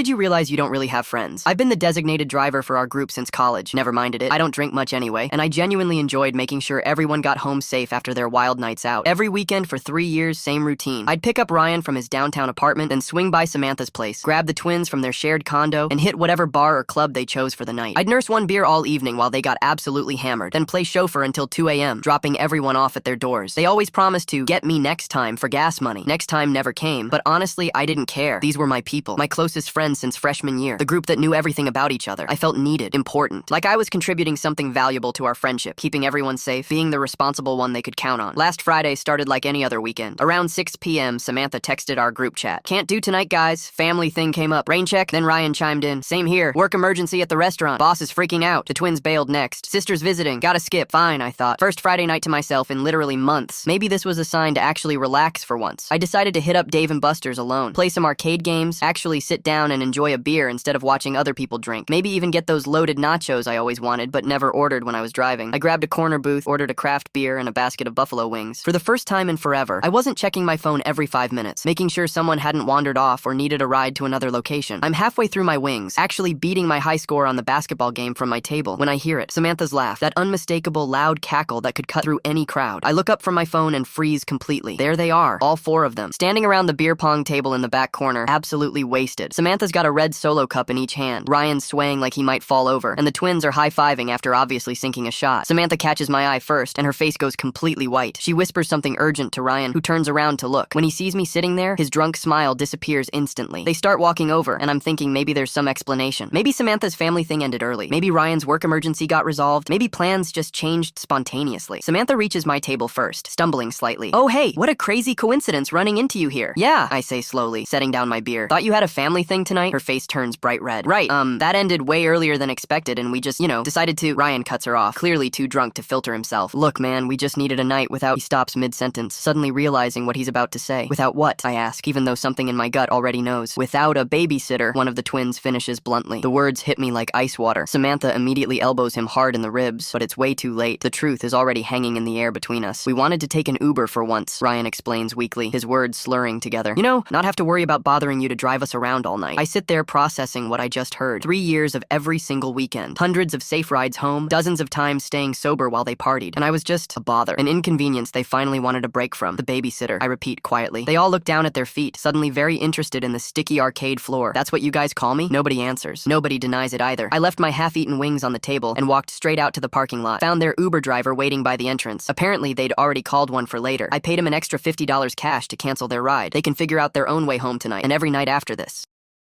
did you realize you don't really have friends? I've been the designated driver for our group since college. Never minded it. I don't drink much anyway, and I genuinely enjoyed making sure everyone got home safe after their wild nights out. Every weekend for 3 years, same routine. I'd pick up Ryan from his downtown apartment, then swing by Samantha's place, grab the twins from their shared condo, and hit whatever bar or club they chose for the night. I'd nurse one beer all evening while they got absolutely hammered, then play chauffeur until 2 a.m., dropping everyone off at their doors. They always promised to get me next time for gas money. Next time never came, but honestly, I didn't care. These were my people, my closest friends since freshman year, the group that knew everything about each other. I felt needed, important, like I was contributing something valuable to our friendship, keeping everyone safe, being the responsible one they could count on. Last Friday started like any other weekend. Around 6 p.m., Samantha texted our group chat. "Can't do tonight, guys. Family thing came up. Rain check?" Then Ryan chimed in. "Same here. Work emergency at the restaurant. Boss is freaking out." The twins bailed next. "Sister's visiting. Gotta skip." Fine, I thought. First Friday night to myself in literally months. Maybe this was a sign to actually relax for once. I decided to hit up Dave & Buster's alone, play some arcade games, actually sit down and enjoy a beer instead of watching other people drink. Maybe even get those loaded nachos I always wanted but never ordered when I was driving. I grabbed a corner booth, ordered a craft beer and a basket of buffalo wings. For the first time in forever, I wasn't checking my phone every 5 minutes, making sure someone hadn't wandered off or needed a ride to another location. I'm halfway through my wings, actually beating my high score on the basketball game from my table, when I hear it. Samantha's laugh, that unmistakable loud cackle that could cut through any crowd. I look up from my phone and freeze completely. There they are, all 4 of them, standing around the beer pong table in the back corner, absolutely wasted. Samantha's got a red Solo cup in each hand, Ryan's swaying like he might fall over, and the twins are high-fiving after obviously sinking a shot. Samantha catches my eye first, and her face goes completely white. She whispers something urgent to Ryan, who turns around to look. When he sees me sitting there, his drunk smile disappears instantly. They start walking over, and I'm thinking maybe there's some explanation. Maybe Samantha's family thing ended early. Maybe Ryan's work emergency got resolved. Maybe plans just changed spontaneously. Samantha reaches my table first, stumbling slightly. "Oh hey, what a crazy coincidence running into you here." "Yeah," I say slowly, setting down my beer. "Thought you had a family thing tonight?" Her face turns bright red. "Right, that ended way earlier than expected and we just, decided to—" Ryan cuts her off, clearly too drunk to filter himself. "Look, man, we just needed a night without—" He stops mid-sentence, suddenly realizing what he's about to say. "Without what?" I ask, even though something in my gut already knows. "Without a babysitter," one of the twins finishes bluntly. The words hit me like ice water. Samantha immediately elbows him hard in the ribs, but it's way too late. The truth is already hanging in the air between us. "We wanted to take an Uber for once," Ryan explains weakly, his words slurring together. "Not have to worry about bothering you to drive us around all night." I sit there processing what I just heard. 3 years of every single weekend. Hundreds of safe rides home, dozens of times staying sober while they partied. And I was just a bother. An inconvenience they finally wanted a break from. The babysitter, I repeat quietly. They all look down at their feet, suddenly very interested in the sticky arcade floor. "That's what you guys call me?" Nobody answers. Nobody denies it either. I left my half-eaten wings on the table and walked straight out to the parking lot. Found their Uber driver waiting by the entrance. Apparently, they'd already called one for later. I paid him an extra $50 cash to cancel their ride. They can figure out their own way home tonight and every night after this.